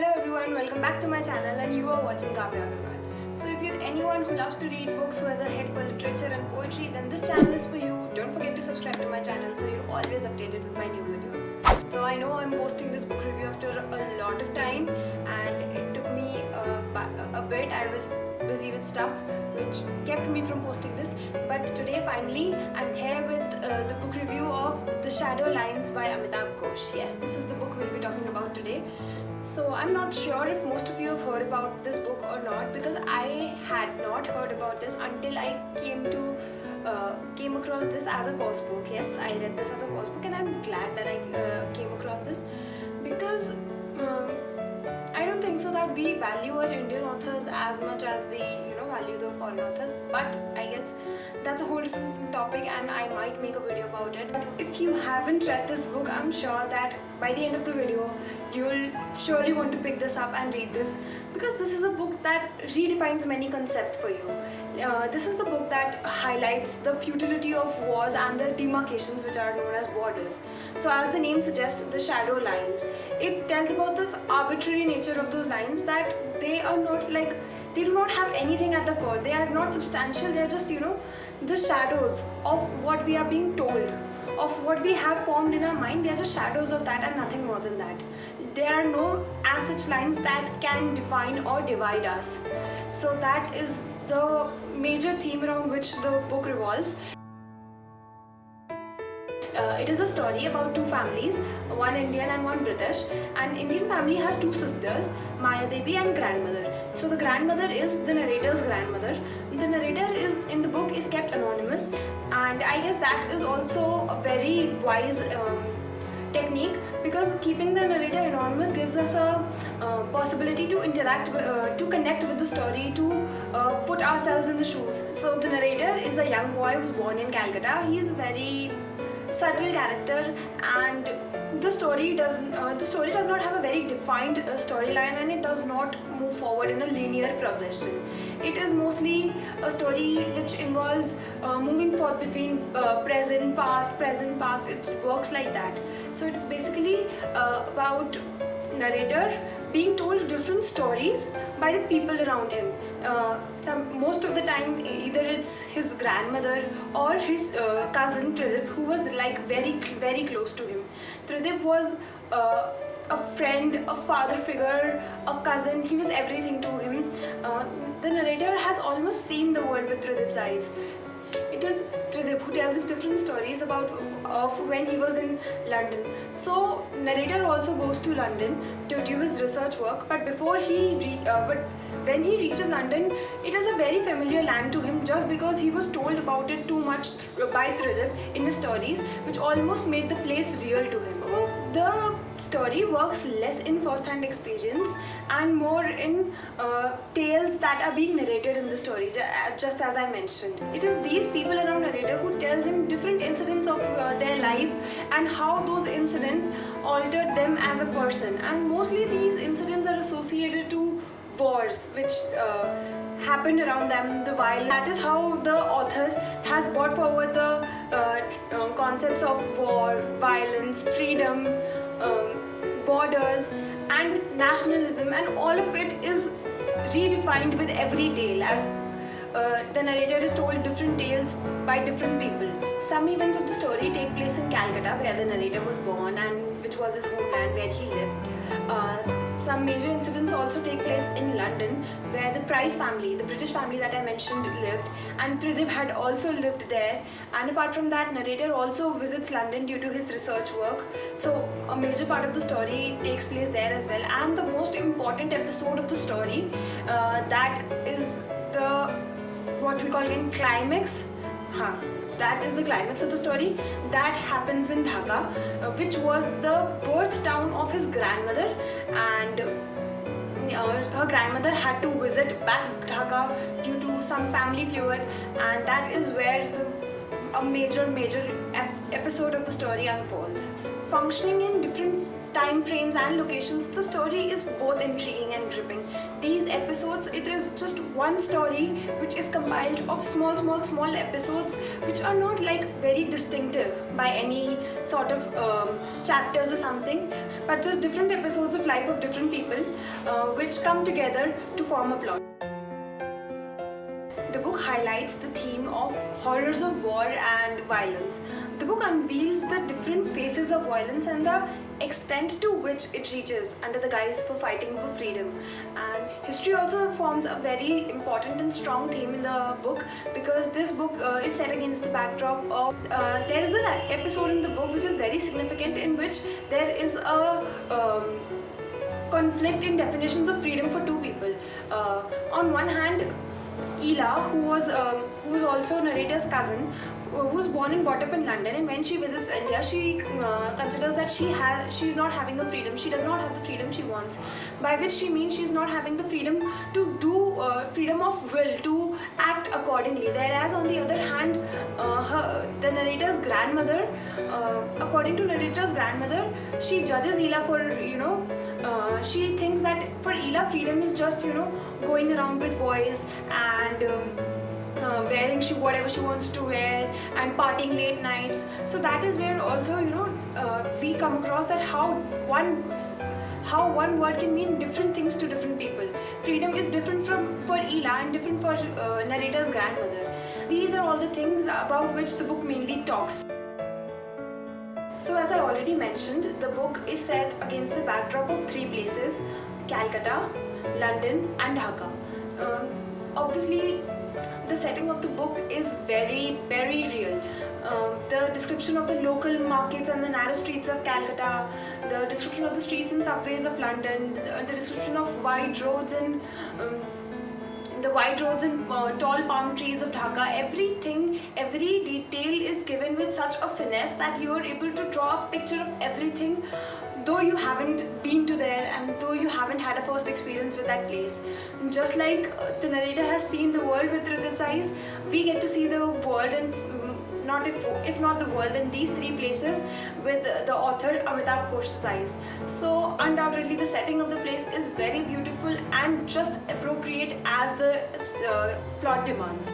Hello everyone, welcome back to my channel and you are watching Kavya Agarwal. So if you're anyone who loves to read books, who has a head for literature and poetry, then this channel is for you. Don't forget to subscribe to my channel so you're always updated with my new videos. So I know I'm posting this book review after a lot of time and it took me a bit. I was busy with stuff which kept me from posting this, but today finally I'm here with the book review of The Shadow Lines by Amitav Ghosh. Yes, this is the book we'll be talking about today. So I'm not sure if most of you have heard about this book or not, because I had not heard about this until I came across this as a course book. Yes, I read this as a course book and I'm glad that I came across this, because I don't think so that we value our Indian authors as much as we value the foreign authors, but I guess that's a whole different topic and I might make a video about it. But if you haven't read this book, I'm sure that by the end of the video you'll surely want to pick this up and read this, because this is a book that redefines many concepts for you. This is the book that highlights the futility of wars and the demarcations which are known as borders. So as the name suggests, the shadow lines, it tells about this arbitrary nature of those lines, that they are not like, they do not have anything at the core, they are not substantial, they are just the shadows of what we are being told, of what we have formed in our mind. They are just shadows of that and nothing more than that. There are no as such lines that can define or divide us. So that is the major theme around which the book revolves. It is a story about two families, one Indian and one British. An Indian family has two sisters, Maya Devi and grandmother. So the grandmother is the narrator's grandmother. The narrator is in the book is kept anonymous, and I guess that is also a very wise technique, because keeping the narrator anonymous gives us a possibility to interact, to connect with the story, to put ourselves in the shoes. So the narrator is a young boy who's born in Calcutta. He is a very subtle character, and the story does not have a very defined storyline, and it does not move forward in a linear progression. It is mostly a story which involves moving forward between present, past, It works like that. So it is basically about narrator being told different stories by the people around him. Most of the time, either it's his grandmother or his cousin Tridib, who was like very close to him. Tridib was a friend, a father figure, a cousin. He was everything to him. The narrator has almost seen the world with Tridib's eyes. It is Tridib who tells him different stories of when he was in London. So narrator also goes to London to do his research work, but when he reaches London, it is a very familiar land to him, just because he was told about it too much by Tridib in his stories, which almost made the place real to him. The story works less in first-hand experience and more in tales that are being narrated in the story, just as I mentioned. It is these people around narrator who tells him different incidents of their life and how those incidents altered them as a person. And mostly these incidents are associated to wars which happened around them, the violence. That is how the author has brought forward the concepts of war, violence, freedom, borders and nationalism, and all of it is redefined with every tale, as the narrator is told different tales by different people. Some events of the story take place in Calcutta, where the narrator was born and which was his homeland, where he lived. Some major incidents also take place in London, where the Price family, the British family that I mentioned, lived, and Tridib had also lived there. And apart from that, narrator also visits London due to his research work. So a major part of the story takes place there as well. And the most important episode of the story, that is the what we call in climax. That is the climax of the story. That happens in Dhaka, which was the birth town of his grandmother, and her grandmother had to visit back Dhaka due to some family feud, and that is where a major episode of the story unfolds. Functioning in different time frames and locations, the story is both intriguing and gripping. These episodes, it is just one story which is compiled of small episodes which are not like very distinctive by any sort of chapters or something, but just different episodes of life of different people which come together to form a plot. The book highlights the theme of horrors of war and violence. The book unveils the different phases of violence and the extent to which it reaches under the guise for fighting for freedom. And history also forms a very important and strong theme in the book, because this book is set against the backdrop of there is this episode in the book which is very significant, in which there is a conflict in definitions of freedom for two people. On one hand, Ela, who was also narrator's cousin, who was born and brought up in London, and when she visits India, she considers that she's not having the freedom. She does not have the freedom she wants, by which she means she's not having the freedom to do freedom of will to act accordingly. Whereas on the other hand, the narrator's grandmother, according to narrator's grandmother, she judges Ela for she thinks that for Ela freedom is just going around with boys and wearing whatever she wants to wear and partying late nights. So that is where also we come across that how one word can mean different things to different people. Freedom is different for Ela and different for narrator's grandmother. These are all the things about which the book mainly talks. So as I already mentioned, the book is set against the backdrop of three places: Calcutta, London and Dhaka. Obviously, the setting of the book is very, very real. The description of the local markets and the narrow streets of Calcutta, the description of the streets and subways of London, the description of wide roads and tall palm trees of Dhaka, every detail is given with such a finesse that you are able to draw a picture of everything, though you haven't been to there and though you haven't had a first experience with that place. Just like the narrator has seen the world with Ridhiv's eyes, we get to see the world, and if not the world, then these three places with the author Amitav Ghosh's eyes. So undoubtedly the setting of the place is very beautiful and just appropriate as the plot demands.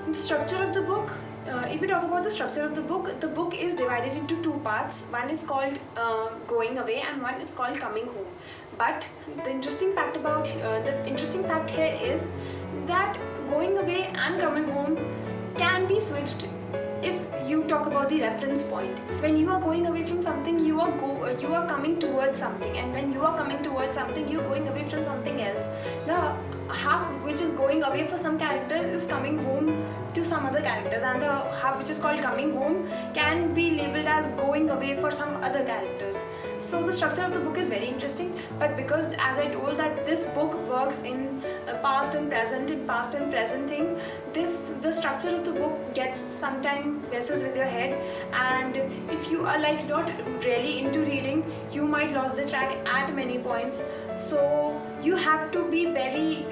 The structure of the book, if we talk about the structure of the book is divided into two parts. One is called Going Away and one is called Coming Home. But the interesting fact here is that Going Away and Coming Home can be switched if you talk about the reference point. When you are going away from something, you are coming towards something, and when you are coming towards something, you are going away from something else. The half which is going away for some characters is coming home to some other characters, and the half which is called coming home can be labeled as going away for some other characters. So the structure of the book is very interesting, but because, as I told, that this book works in past and present thing, the structure of the book gets sometimes messes with your head, and if you are like not really into reading, you might lose the track at many points. So you have to be very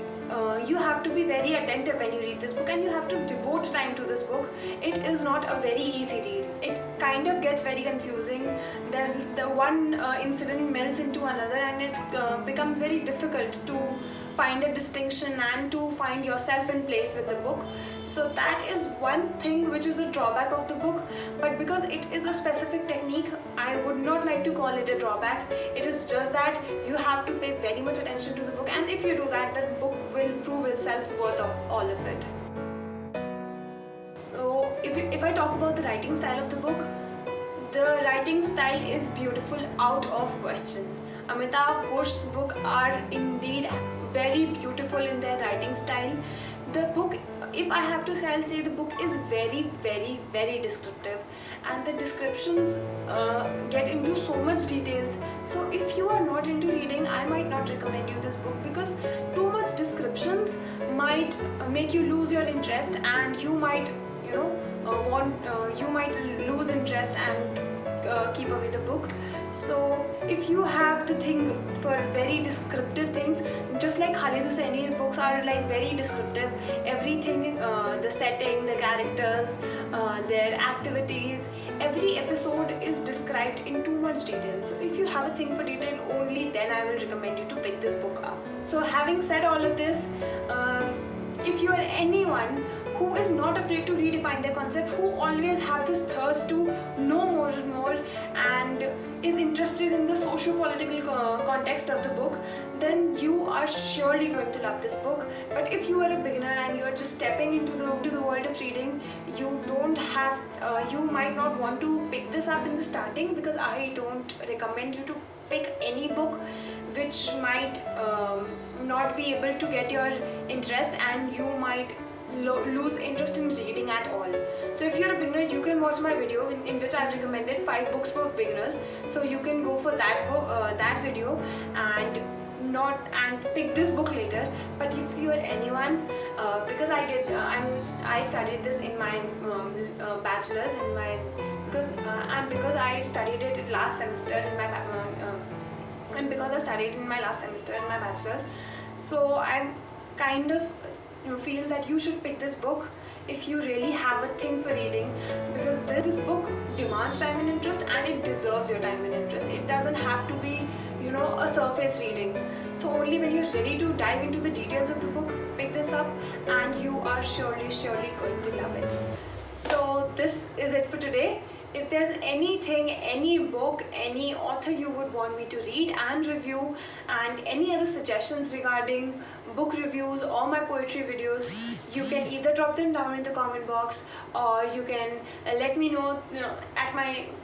attentive when you read this book, and you have to devote time to this book. It is not a very easy read. It kind of gets very confusing. There's the one incident melts into another, and it becomes very difficult to find a distinction and to find yourself in place with the book. So that is one thing which is a drawback of the book, but because it is a specific technique, I would not like to call it a drawback. It is just that you have to pay very much attention to the book, and if you do that, the book will prove itself worth all of it. So if I talk about the writing style of the book, the writing style is beautiful out of question. Amitav Ghosh's books are indeed very beautiful in their writing style. The book, if I have to say, I'll say the book is very, very, very descriptive, and the descriptions get into so much details. So if you are not into reading, I might not recommend you this book, because too much descriptions might make you lose your interest, and you might you might lose interest and keep away the book. So if you have the thing for very descriptive things, just like Khalid Hosseini's books are like very descriptive, everything, the setting, the characters, their activities, every episode is described in too much detail. So if you have a thing for detail, only then I will recommend you to pick this book up. So having said all of this, if you are anyone who is not afraid to redefine their concept, who always have this thirst to know more and more, and and is interested in the socio-political context of the book, then you are surely going to love this book. But if you are a beginner and you are just stepping into the world of reading, you don't have you might not want to pick this up in the starting, because I don't recommend you to pick any book which might not be able to get your interest, and you might lose interest in reading at all. So if you're a beginner, you can watch my video in which I've recommended 5 books for beginners. So you can go for that book, that video, and pick this book later. But if you are anyone, because I studied this in my bachelor's in my because I studied it last semester in my and because I studied in my last semester in my bachelor's, so I'm kind of feel that you should pick this book if you really have a thing for reading, because this book demands time and interest, and it deserves your time and interest. It doesn't have to be, a surface reading. So only when you're ready to dive into the details of the book, pick this up, and you are surely going to love it. So this is it for today. If there's anything, any book, any author you would want me to read and review, and any other suggestions regarding book reviews or my poetry videos, you can either drop them down in the comment box, or you can let me know,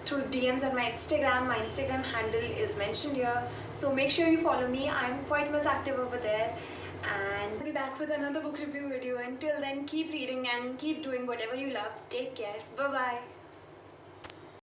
through DMs at my Instagram. My Instagram handle is mentioned here, so make sure you follow me. I'm quite much active over there, and I'll be back with another book review video. Until then, keep reading and keep doing whatever you love. Take care. Bye bye.